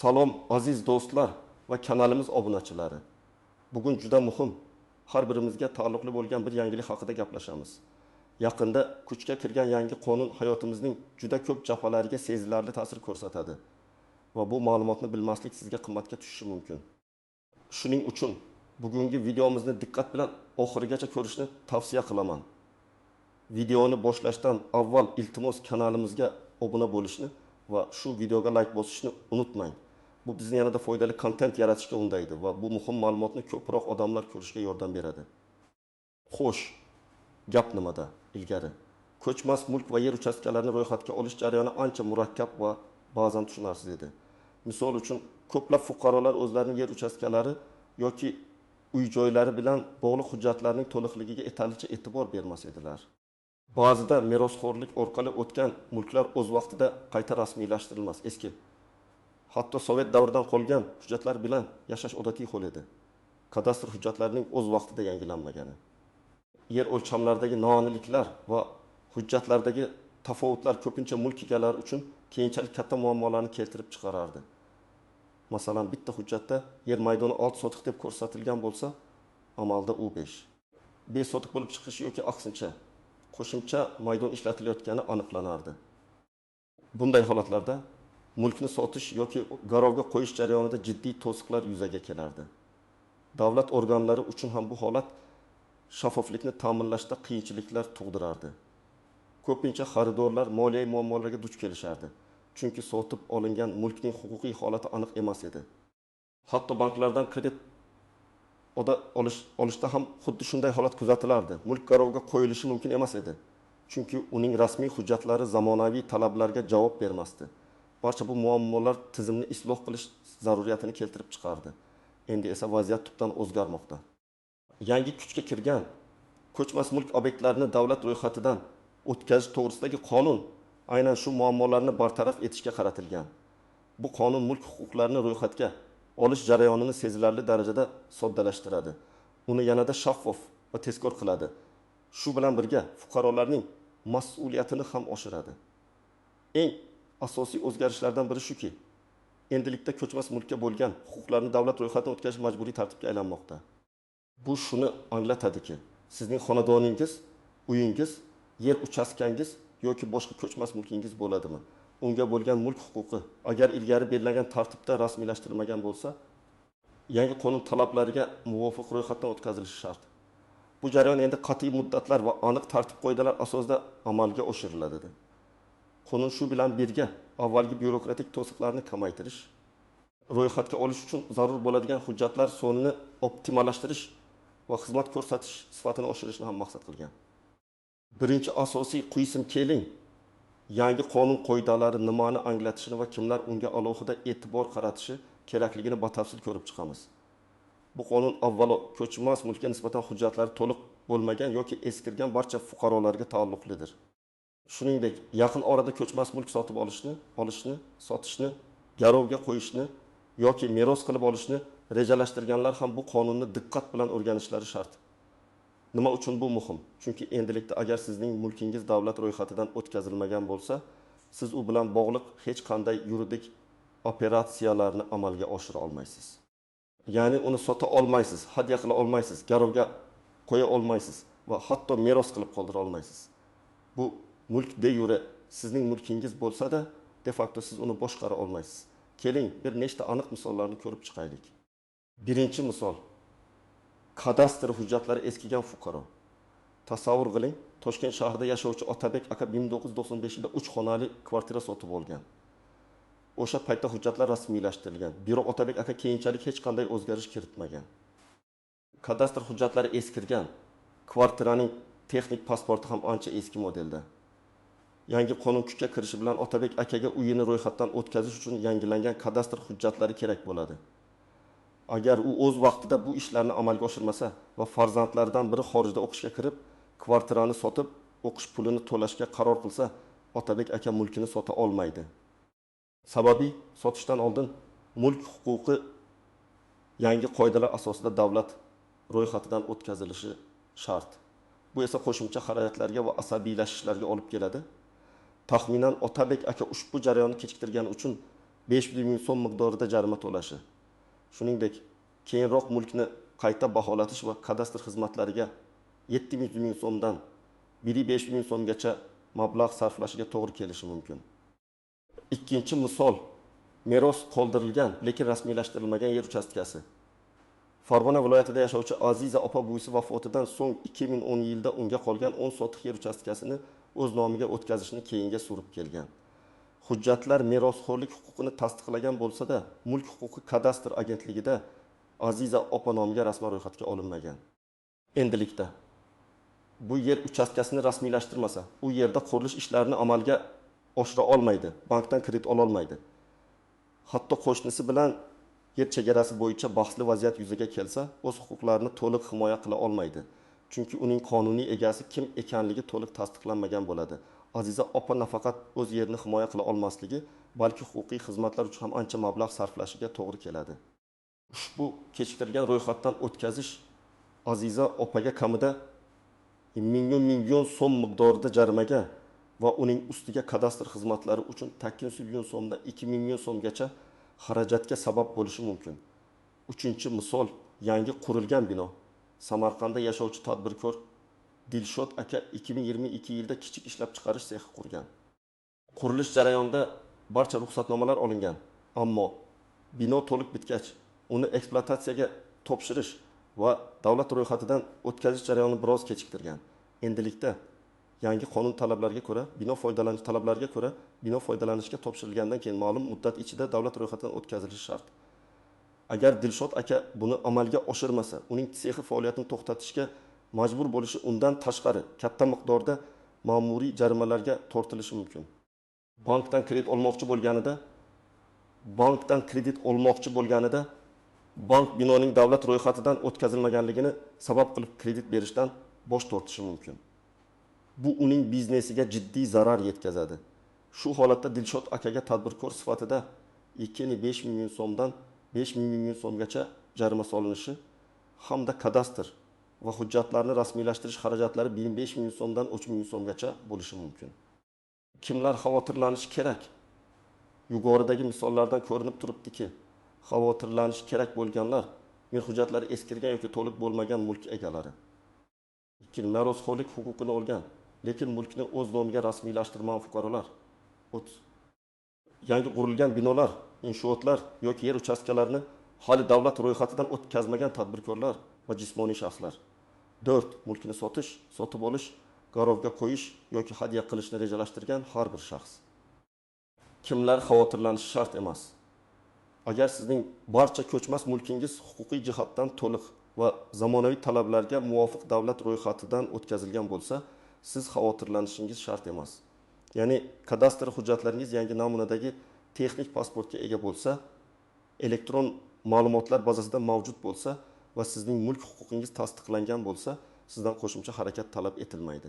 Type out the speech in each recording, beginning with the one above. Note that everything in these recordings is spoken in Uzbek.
Salom aziz do'stlar va kanalimiz obunachilari. Bugun juda muhim, har birimizga taalluqli bo'lgan bir yangilik haqida gaplashamiz. Yaqinda kuchga kirgan yangi qonun hayotimizning juda ko'p jabhalariga sezilarli ta'sir ko'rsatadi va bu ma'lumotni bilmaslik sizga qimmatga tushishi mumkin. Shuning uchun bugungi videomizni diqqat bilan oxirigacha ko'rishni tavsiya qilaman. Videoni boshlashdan avval iltimos kanalimizga obuna bo'lishni va shu videoga like bosishni unutmang. Bu bizni yanada foydali kontent yaratishga undaydi va bu muhim ma'lumotni ko'proq odamlar ko'rishga yordam beradi. Xo'sh, gap nimada? Ilgari ko'chmas mulk va yer uchastkalarini ro'yxatga olish jarayoni ancha murakkab va ba'zan tushunarsiz edi. Misol uchun, ko'plab fuqarolar o'zlarining yer uchastkalari yoki uy-joylari bilan bog'liq hujjatlarning to'liqligiga yetarlicha e'tibor bermas edilar. Ba'zida merosxo'rlik orqali o'tgan mulklar o'z vaqtida qayta rasmiylashtirilmas, eski. Hatto Sovet davridan qolgan hujjatlar bilan yashash odatiy hol edi. Kadastr hujjatlarining o'z vaqtida yangilanmagani. Yer o'lchamlaridagi noaniqliklar va hujjatlardagi tafovutlar ko'pincha mulk egalari uchun keyinchalik katta muammolarni keltirib chiqarardi. Masalan, bitta hujjatda yer maydoni 6 sotiq deb ko'rsatilgan bo'lsa, amalda u 5. 5 sotiq bo'lib chiqishi yoki aksincha qo'shimcha maydon ishlatilayotgani aniqlanardi. Bunday holatlarda mulkni sotish yoki garovga qo'yish jarayonida jiddiy to'siqlar yuzaga kelardi. Davlat organlari uchun ham bu holat shaffoflikni ta'minlashda qiyinchiliklar tug'dirardi. Ko'pincha xaridorlar moliyaviy muammolarga duch kelishardi, chunki sotib olingan mulkning huquqiy holati aniq emas edi. Hatto banklardan kredit olishda ham xuddi shunday holat kuzatilardi. Mulk garovga qo'yilishi mumkin emas edi, chunki uning rasmiy hujjatlari zamonaviy talablarga javob bermasdi. Barcha bu muammolar tizimni isloh qilish zaruriyatini keltirib chiqardi. Endi esa vaziyat tubdan o'zgarmoqda. Yangi kuchga kirgan ko'chmas mulk obyektlarini davlat ro'yxatidan o'tkazish to'g'risidagi qonun aynan shu muammolarni bartaraf etishga qaratilgan. Bu qonun mulk huquqlarini ro'yxatga olish jarayonini sezilarli darajada soddalashtiradi. Uni yanada shaffof va tezkor qiladi. Shu bilan birga fuqarolarning mas'uliyatini ham oshiradi. Eng asosiy o'zgarishlardan biri shuki, endilikda ko'chmas mulkka bo'lgan huquqlarni davlat ro'yxatidan o'tkazish majburiy tartibga aylanmoqda. Bu shuni anglatadiki, sizning xonadoningiz, uyingiz, yer uchastkangiz yoki boshqa ko'chmas mulkingiz bo'ladimi? Unga bo'lgan mulk huquqi agar ilgari belgilangan tartibda rasmiylashtirilmagan bo'lsa, yangi qonun talablariga muvofiq ro'yxatdan o'tkazilishi shart. Bu jarayon endi qat'iy muddatlar va aniq tartib-qoidalar asosida amalga oshiriladi. Qonun shu bilan birga avvalgi byurokratik to'siqlarni kamaytirish, ro'yxatga olish uchun zarur bo'ladigan hujjatlar sonini optimallashtirish va xizmat ko'rsatish sifatini oshirishni ham maqsad qilgan. Birinchi asosiy qisim keling, yangi qonun qoidalari nimani anglatishini va kimlar unga alohida e'tibor qaratishi kerakligini batafsil ko'rib chiqamiz. Bu qonun avvalo ko'chmas mulkka nisbatan hujjatlari to'liq bo'lmagan yoki eskirgan barcha fuqarolarga taalluqlidir. Shuningdek, yaqin orada ko'chmas mulk sotib olishni, sotishni, garovga qo'yishni yoki meros qilib olishni rejalashtirganlar ham bu qonunni diqqat bilan o'rganishlari shart. Nima uchun bu muhim? Chunki endilikda agar sizning mulkingiz davlat ro'yxatidan o'tkazilmagan bo'lsa, siz u bilan bog'liq hech qanday yuridik operatsiyalarni amalga oshira olmaysiz. Ya'ni uni sota olmaysiz, hadya qila olmaysiz, garovga qo'ya olmaysiz va hatto meros qilib qoldira olmaysiz. Bu mulk de yure sizning mulkingiz bo'lsa-da, de facto siz uni boshqara olmaysiz. Keling, bir nechta aniq misollarni ko'rib chiqaylik. Birinchi misol. Kadastr hujjatlari eskigan fuqaro. Tasavvur qiling, Toshkent shahrida yashovchi Otabek aka 1995-yilda 3 xonali kvartira sotib olgan. O'sha paytda hujjatlar rasmiylashtirilgan. Biroq Otabek aka keyinchalik hech qanday o'zgarish kiritmagan. Kadastr hujjatlari eskirgan. Kvartiraning texnik pasporti ham ancha eski modelda. Yangi qonun kuchga kirishi bilan Otabek akaga uyini ro'yxatdan o'tkazish uchun yangilangan kadastr hujjatlari kerak bo'ladi. Agar u o'z vaqtida bu ishlarni amalga oshirmasa va farzandlaridan biri xorijda o'qishga kirib, kvartirani sotib, o'qish pulini to'lashga qaror qilsa, Otabek aka mulkini sota olmaydi. Sababi, sotishdan oldin mulk huquqi yangi qoidalar asosida davlat ro'yxatidan o'tkazilishi shart. Bu esa qo'shimcha xarajatlarga va asabiylashishlarga olib keladi. Taxminan Otabek aka ushbu jarayonni kechiktirgani uchun 500 ming so'm miqdorida jarima to'lashi, shuningdek keyinroq mulkni qayta baholatish va kadastr xizmatlariga 700 ming so'mdan 500 ming so'mgacha mablag' sarflashiga to'g'ri kelishi mumkin. Ikkinchi misol, meros qoldirilgan lekin rasmiylashtirilmagan yer uchastkasi. Farg'ona viloyatida yashovchi Aziza opa buvisi vafotidan so'ng 2010 yilda unga qolgan 10 sotix yer uchastkasini o'z nomiga o'tkazishni keyinga surib kelgan. Hujjatlar merosxo'rlik huquqini tasdiqlagan bo'lsa-da, mulk huquqi kadastr agentligida Aziza opa nomiga rasman ro'yxatga olinmagan. Endilikda bu yer uchastkasini rasmiylashtirmasa, u yerda qurilish ishlarini amalga oshira olmaydi, bankdan kredit ola olmaydi. Hatto qo'shnisi bilan yer chegarasi bo'yicha bahsli vaziyat yuzaga kelsa, o'z huquqlarini to'liq himoya qila olmaydi. Chunki uning qonuniy egasi kim ekanligi to'liq tasdiqlanmagan bo'ladi. Aziza opa nafaqat o'z yerini himoya qila olmasligi, balki huquqiy xizmatlar uchun ham ancha mablag' sarflashiga to'g'ri keladi. Ushbu kechiktirilgan ro'yxatdan o'tkazish Aziza opaga kamida million so'm miqdorida jarimaga va uning ustiga kadastr xizmatlari uchun 800 million so'mdan 2 million so'mgacha xarajatga sabab bo'lishi mumkin. Uchinchi misol, yangi qurilgan bino. Samarqandda yashovchi tadbirkor Dilshod aka 2022 yilda kichik ishlab chiqarish sexi qurgan. Qurilish jarayonida barcha ruxsatnomalar olingan, ammo bino to'liq bitgach, uni ekspluatatsiyaga topshirish va davlat ro'yxatidan o'tkazish jarayonini biroz kechiktirgan. Endilikda yangi qonun talablariga ko'ra, bino foydalanish talablariga ko'ra, bino foydalanishga topshirilgandan keyin ma'lum muddat ichida davlat ro'yxatidan o'tkazilishi shart. Agar Dilshod aka buni amalga oshirmasa, uning sexi faoliyatini to'xtatishga majbur bo'lishi, undan tashqari katta miqdorda ma'muriy jarimalarga tortilishi mumkin. Bankdan kredit olmoqchi bo'lganida bank binoning davlat ro'yxatidan o'tkazilmaganligini sabab qilib kredit berishdan bosh tortishi mumkin. Bu uning biznesiga jiddiy zarar yetkazadi. Shu holatda Dilshod akaga tadbirkor sifatida 2,5 million so'mdan 5 million so'mgacha jarima solinishi hamda kadastr va hujjatlarni rasmiylashtirish xarajatlari 5 million so'mdan 3 million so'mgacha bo'lishi mumkin. Kimlar xavotirlanishi kerak? Yuqoridagi misollardan ko'rinib turibdiki, xavotirlanishi kerak bo'lganlar mulk hujjatlari eskirgan yoki to'liq bo'lmagan mulk egalari. Merosxo'rlik huquqini olgan, lekin mulkni o'z nomiga rasmiylashtirmagan fuqarolar. Yangi qurilgan binolar, inshootlar yoki yer uchastkalarini hali davlat ro'yxatidan o'tkazmagan tadbirkorlar va jismoniy shaxslar. 4. Mulkni sotish, sotib olish, garovga qo'yish yoki hadya qilishni rejalashtirgan har bir shaxs. Kimlar xavotirlanishi shart emas. Agar sizning barcha ko'chmas mulkingiz huquqiy jihatdan to'liq va zamonaviy talablarga muvofiq davlat ro'yxatidan o'tkazilgan bo'lsa, siz xavotirlanishingiz shart emas. Ya'ni kadastr hujjatlaringiz yangi namunadagi texnik pasportga ega bo'lsa, elektron ma'lumotlar bazasida mavjud bo'lsa va sizning mulk huquqingiz tasdiqlangan bo'lsa, sizdan qo'shimcha harakat talab etilmaydi.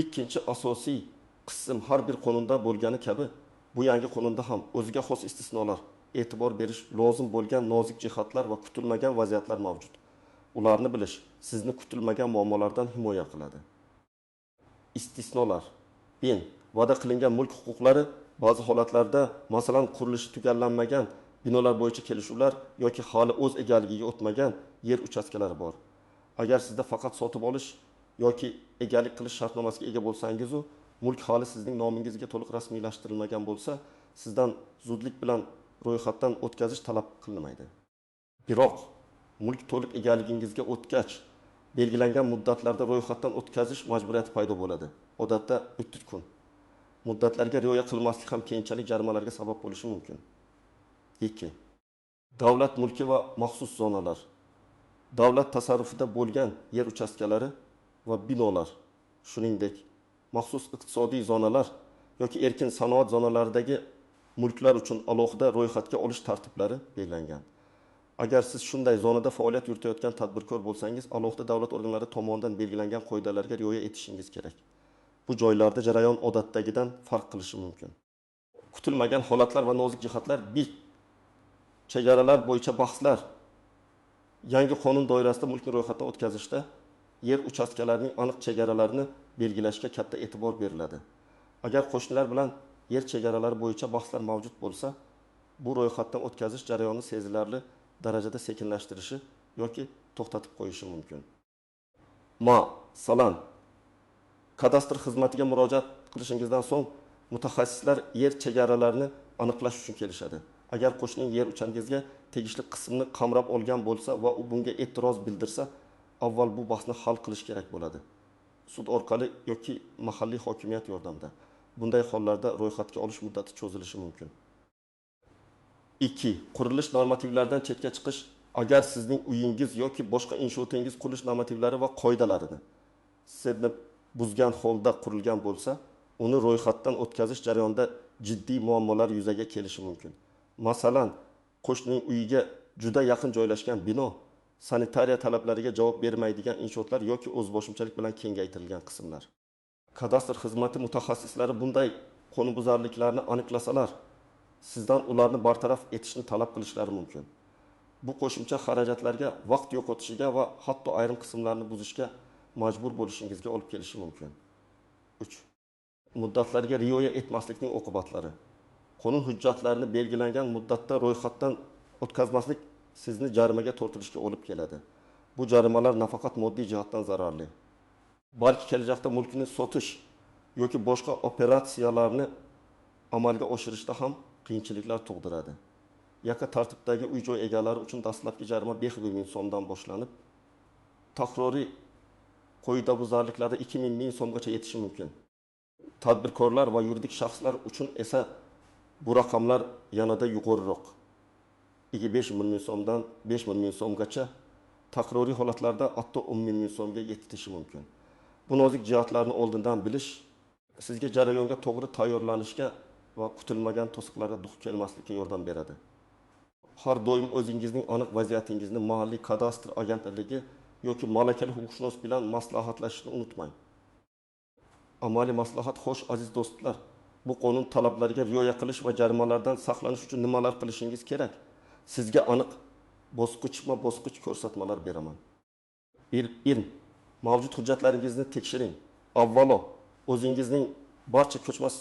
Ikkinchi asosiy qism har bir qonunda bo'lgani kabi, bu yangi qonunda ham o'ziga xos istisnolar, e'tibor berish lozim bo'lgan nozik jihatlar va kutilmagan vaziyatlar mavjud. Ularni bilish sizni kutilmagan muammolardan himoya qiladi. Istisnolar. Va'da qilingan mulk huquqlari ba'zi holatlarda, masalan, qurilishi tugallanmagan binolar bo'yicha kelishuvlar yoki hali o'z egaligiga o'tmagan yer uchastkalari bor. Agar sizda faqat sotib olish yoki egalik qilish shartnomasiga ega bo'lsangiz, mulk hali sizning nomingizga to'liq rasmiylashtirilmagan bo'lsa, sizdan zudlik bilan ro'yxatdan o'tkazish talab qilinmaydi. Biroq mulk to'liq egaligingizga o'tgach, belgilangan muddatlarda ro'yxatdan o'tkazish majburiyati paydo bo'ladi. Odatda 30 kun. Muddatlarga rioya qilmaslik ham keyinchalik jarimalarga sabab bo'lishi mumkin. 2. Davlat mulki va maxsus zonalar. Davlat tasarrufida bo'lgan yer uchastkalari va binolar, shuningdek, maxsus iqtisodiy zonalar yoki erkin sanoat zonalaridagi mulklar uchun alohida ro'yxatga olish tartiblari belgilangan. Agar siz shunday zonada faoliyat yuritayotgan tadbirkor bo'lsangiz, alohida davlat organlari tomonidan belgilangan qoidalarga rioya etishingiz kerak. Bu joylarda jarayon odatdagidan farq qilishi mumkin. Kutilmagan holatlar va nozik jihatlar. Chegaralar bo'yicha bahslar. Yangi qonun doirasida mulkni ro'yxatdan o'tkazishda yer uchastkalarining aniq chegaralarini belgilashga katta e'tibor beriladi. Agar qo'shnilar bilan yer chegaralari bo'yicha bahslar mavjud bo'lsa, bu ro'yxatdan o'tkazish jarayonini sezilarli darajada sekinlashtirishi yoki to'xtatib qo'yishi mumkin. Masalan, kadastr xizmatiga murojaat qilishingizdan so'ng mutaxassislar yer chegaralarini aniqlash uchun kelishadi. Agar qo'shning yer uchangizga tegishli qismni qamrab olgan bo'lsa va u bunga e'tiroz bildirsa, avval bu bahsni hal qilish kerak bo'ladi. Sud orqali yoki mahalliy hokimiyat yordamida. Bunday hollarda ro'yxatga olish muddati cho'zilishi mumkin. 2. Qurilish normativlaridan chetga chiqish. Agar sizning uyingiz yoki boshqa inshootingiz qurilish normativlari va qoidalarini sizni buzgan holda qurilgan bo'lsa, uni ro'yxatdan o'tkazish jarayonida jiddiy muammolar yuzaga kelishi mumkin. Masalan, qo'shnining uyiga juda yaqin joylashgan bino, sanitariya talablariga javob bermaydigan inshootlar yoki o'zboshimchalik bilan kengaytirilgan qismlar. Kadastr xizmati mutaxassislari bunday qonunbuzarliklarni aniqlasalar, sizdan ularni bartaraf etishni talab qilishlari mumkin. Bu qo'shimcha xarajatlarga, vaqt yo'qotishiga va hatto ayrim qismlarni buzishga majbur bo'lishingizga olib kelishi mumkin. 3. Muddatlarga rioya etmaslikning oqibatlari. Qonun hujjatlarini belgilangan muddatda ro'yxatdan o'tkazmaslik sizni jarimaga tortilishga olib keladi. Bu jarimalar nafaqat moddiy jihatdan zararli, balki kelajakda mulkni sotish yoki boshqa operatsiyalarni amalga oshirishda ham qiyinchiliklar tug'diradi. Yaqin tartibdagi uy-joy egalari uchun dastlabki jarima 500 ming so'mdan boshlanib, takroriy qoidabuzarliklarda 2000 ming so'mgacha yetishi mumkin. Tadbirkorlar va yuridik shaxslar uchun esa bu raqamlar yanada yuqoriroq. 25 ming so'mdan 5000 ming so'mgacha, takroriy holatlarda hatto 10 ming so'mga yetishi mumkin. Bu nozik jihatlarni oldindan bilish sizga jarayonga to'g'ri tayyorlanishga va kutilmagan to'siqlarga duch kelmaslikka yordam beradi. Har doim o'zingizning aniq vaziyatingizni mahalliy kadastr agentligi yoki malakali huquqshunos bilan maslahatlashishni unutmang. Amaliy maslahat. Xo'sh, aziz do'stlar, bu qonun talablariga rioya qilish va jarimalardan saqlanish uchun nimalar qilishingiz kerak? Sizga aniq bosqichma-bosqich ko'rsatmalar beraman. 1. Mavjud hujjatlaringizni tekshiring. Avvalo, o'zingizning barcha ko'chmas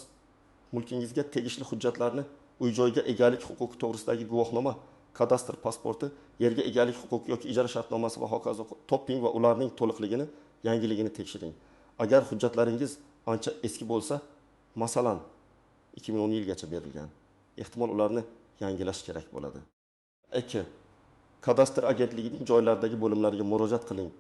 mulkingizga tegishli hujjatlarni, uy-joyga egalik huquqi to'g'risidagi guvohnoma, kadastr pasporti, yerga egalik huquqi yoki ijara shartnomasi va hokazo toping va ularning to'liqligini, yangiligini tekshiring. Agar hujjatlaringiz ancha eski bo'lsa, masalan, 2010 yilgacha berilgan, ehtimol ularni yangilash kerak bo'ladi. 2. Kadastr agentligining joylardagi bo'limlariga murojaat qiling.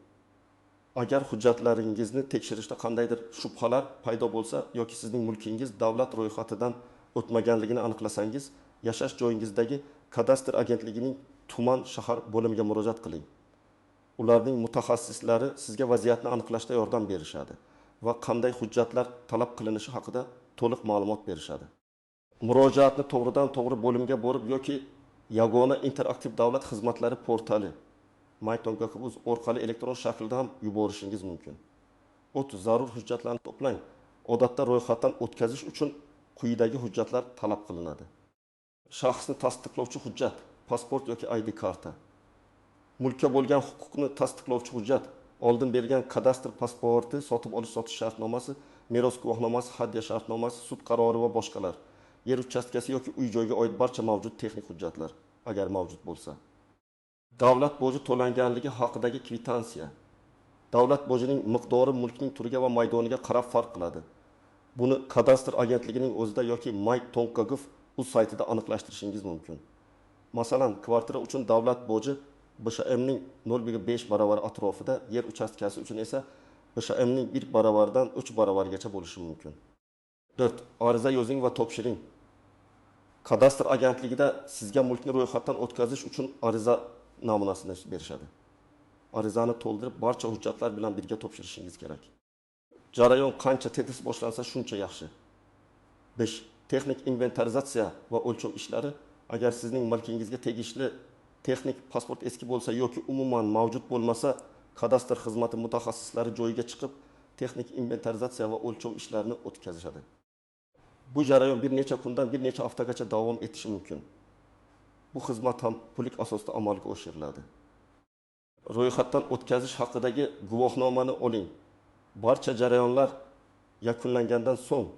Agar hujjatlaringizni tekshirishda qandaydir shubhalar paydo bo'lsa yoki sizning mulkingiz davlat ro'yxatidan o'tmaganligini aniqlasangiz, yashash joyingizdagi kadastr agentligining tuman shahar bo'limiga murojaat qiling. Ularning mutaxassislari sizga vaziyatni aniqlashda yordam berishadi va qanday hujjatlar talab qilinishi haqida to'liq ma'lumot berishadi. Murojaatni to'g'ridan-to'g'ri bo'limga borib yoki yagona interaktiv davlat xizmatlari portali my.gov orqali elektron shaklda ham yuborishingiz mumkin. 30. Zarur hujjatlarni to'plang. Odatda ro'yxatdan o'tkazish uchun quyidagi hujjatlar talab qilinadi. Shaxsni tasdiqlovchi hujjat, pasport yoki ID karta. Mulkka bo'lgan huquqni tasdiqlovchi hujjat, oldin bergan kadastr pasporti, sotib olish-sotish shartnomasi, meros guvohnomasi, hadya shartnomasi, sud qarori va boshqalar. Yer uchastkasi yoki uy-joyga oid barcha mavjud texnik hujjatlar, agar mavjud bo'lsa. Davlat boji to'langanligi haqidagi kvitansiya. Davlat bojining miqdori mulkning turiga va maydoniga qarab farq qiladi. Buni kadastr agentligining o'zida yoki my.gov saytida aniqlashtirishingiz mumkin. Masalan, kvartira uchun davlat boji BSHMning 0,5 baravar atrofida, yer uchastkasi uchun esa BSHMning 1 baravaridan 3 baravargacha bo'lishi mumkin. 4. Ariza yozing va topshiring. Kadastr agentligida sizga mulkni ro'yxatdan o'tkazish uchun ariza namunasini berishadi. Arizani to'ldirib, barcha hujjatlar bilan birga topshirishingiz kerak. Jarayon qancha tez boshlansa shuncha yaxshi. 5. Texnik inventarizatsiya va o'lchov ishlari. Agar sizning mulkingizga tegishli texnik pasport eski bo'lsa yoki umuman mavjud bo'lmasa, kadastr xizmati mutaxassislari joyiga chiqib, texnik inventarizatsiya va o'lchov ishlarini o'tkazishadi. Bu jarayon bir necha kundan bir necha haftagacha davom etishi mumkin. Bu xizmat ham pullik asosda amalga oshiriladi. Ro'yxatdan o'tkazish haqidagi guvohnomani oling. Barcha jarayonlar yakunlangandan so'ng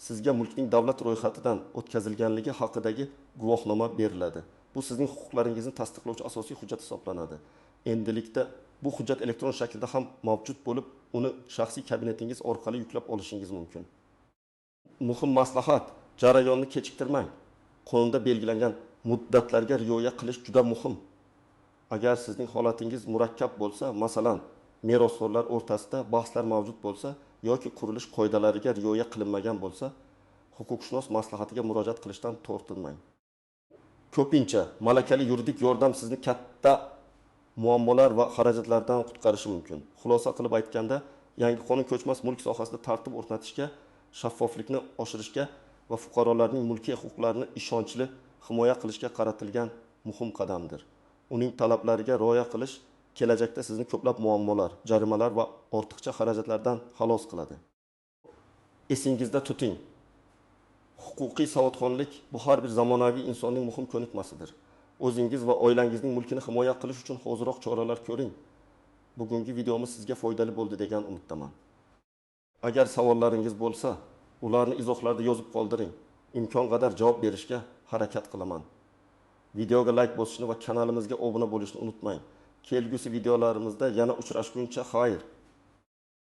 sizga mulkning davlat ro'yxatidan o'tkazilganligi haqidagi guvohnoma beriladi. Bu sizning huquqlaringizni tasdiqlovchi asosiy hujjat hisoblanadi. Endilikda bu hujjat elektron shaklda ham mavjud bo'lib, uni shaxsiy kabinetingiz orqali yuklab olishingiz mumkin. Muhim maslahat: jarayonni kechiktirmang. Qonunda belgilangan muddatlarga rioya qilish juda muhim. Agar sizning holatingiz murakkab bo'lsa, masalan, merosxo'rlar o'rtasida bahslar mavjud bo'lsa yoki qurilish qoidalariga rioya qilinmagan bo'lsa, huquqshunos maslahatiga murojaat qilishdan tortinmang. Ko'pincha malakali yuridik yordam sizni katta muammolar va xarajatlardan qutqarishi mumkin. Xulosa qilib aytganda, yangi qonun ko'chmas mulk sohasida tartib o'rnatishga, shaffoflikni oshirishga va fuqarolarning mulkiy huquqlarini ishonchli himoya qilishga qaratilgan muhim qadamdir. Uning talablariga rioya qilish kelajakda sizni ko'plab muammolar, jarimalar va ortiqcha xarajatlardan xalos qiladi. Esingizda tuting. Huquqiy savodxonlik bu har bir zamonaviy insonning muhim ko'nikmasidir. O'zingiz va oilangizning mulkini himoya qilish uchun hoziroq choralar ko'ring. Bugungi videomiz sizga foydali bo'ldi degan umiddaman. Agar savollaringiz bo'lsa, ularni izohlarda yozib qoldiring. Imkon qadar javob berishga harakat qilaman. Videoga like bosishni va kanalimizga obuna bo'lishni unutmang. Kelgusi videolarimizda yana uchrashguncha xayr.